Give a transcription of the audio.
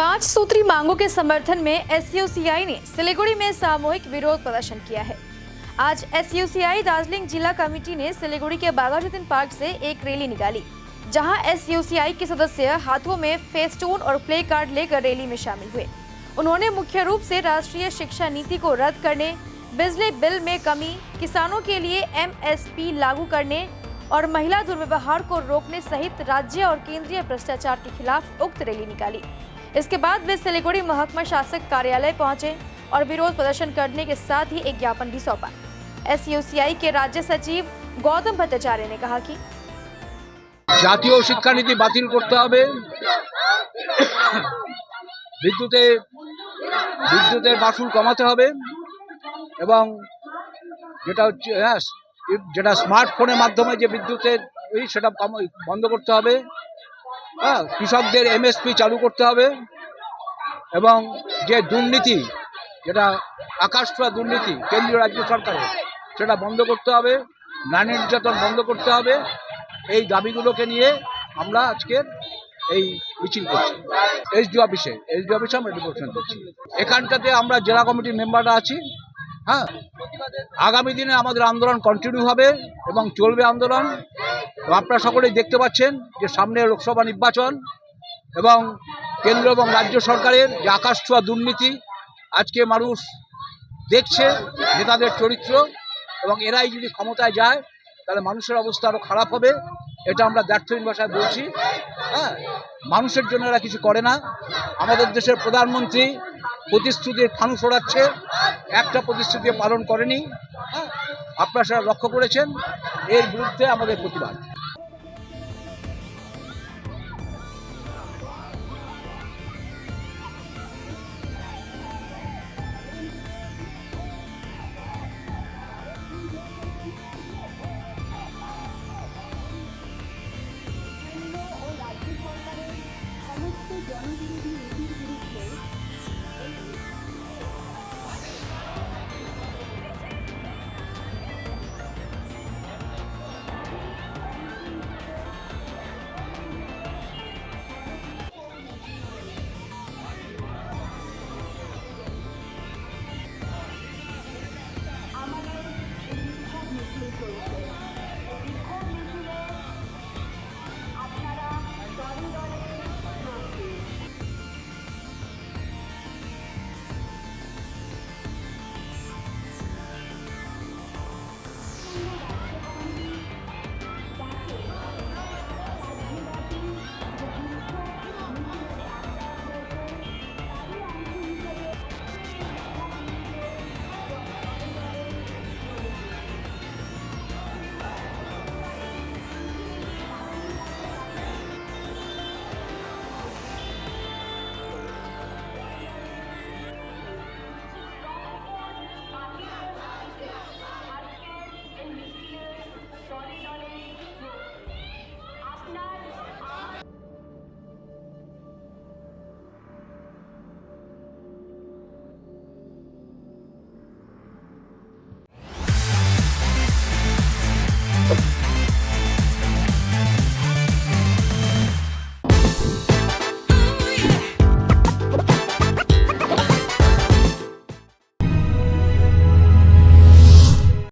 5 सूत्री मांगों के समर्थन में एसयूसीआई ने सिलीगुड़ी में सामूहिक विरोध प्रदर्शन किया है। आज एसयूसीआई दार्जिलिंग जिला कमेटी ने सिलीगुड़ी के बाघाजतीन पार्क से एक रैली निकाली, जहां एसयूसीआई के सदस्य हाथों में फेस्टून और प्ले कार्ड लेकर रैली में शामिल हुए। उन्होंने मुख्य रूप से राष्ट्रीय शिक्षा नीति को रद्द करने, बिजली बिल में कमी, किसानों के लिए एमएसपी लागू करने और महिला दुर्व्यवहार को रोकने सहित राज्य और केंद्रीय भ्रष्टाचार के खिलाफ उक्त रैली निकाली। इसके बाद वे सिलीगुड़ी महकमा शासक कार्यालय पहुंचे और विरोध प्रदर्शन करने के साथ ही एक ज्ञापन भी सौंपा। एसयूसीआई के राज्य सचिव गौतम भट्टाचार्य ने कहा कि জাতীয় শিক্ষানীতি বাতিল করতে হবে, বিদ্যুতের মাশুল কমাতে হবে এবং যেটা স্মার্টফোনের মাধ্যমে যে বিদ্যুতের সেটা বন্ধ করতে হবে। কৃষকদের এমএসপি চালু করতে হবে এবং যে দুর্নীতি, যেটা আকাশ ছোঁয়া দুর্নীতি কেন্দ্রীয় রাজ্য সরকারের, সেটা বন্ধ করতে হবে। নারী নির্যাতন বন্ধ করতে হবে। এই দাবিগুলোকে নিয়ে আমরা আজকে এই মিছিল করছি। এসডিও অফিসে আমরা ডেপুটেশন করছি। এখানটাতে আমরা জেলা কমিটির মেম্বাররা আছি। আগামী দিনে আমাদের আন্দোলন কন্টিনিউ হবে এবং চলবে আন্দোলন। আপনারা সকলেই দেখতে পাচ্ছেন যে সামনে লোকসভা নির্বাচন এবং কেন্দ্র এবং রাজ্য সরকারের যে আকাশ ছোঁয়া দুর্নীতি আজকে মানুষ দেখছে, নেতাদের চরিত্র, এবং এরাই যদি ক্ষমতায় যায় তাহলে মানুষের অবস্থা আরও খারাপ হবে। এটা আমরা দ্ব্যর্থহীন ভাষায় বলছি। মানুষের জন্য এরা কিছু করে না। আমাদের দেশের প্রধানমন্ত্রী প্রতিশ্রুতির ফানুস ওড়াচ্ছে, একটা প্রতিশ্রুতি পালন করেনি। আপনারা সেটা লক্ষ্য করেছেন। এর বিরুদ্ধে আমাদের প্রতিবাদ।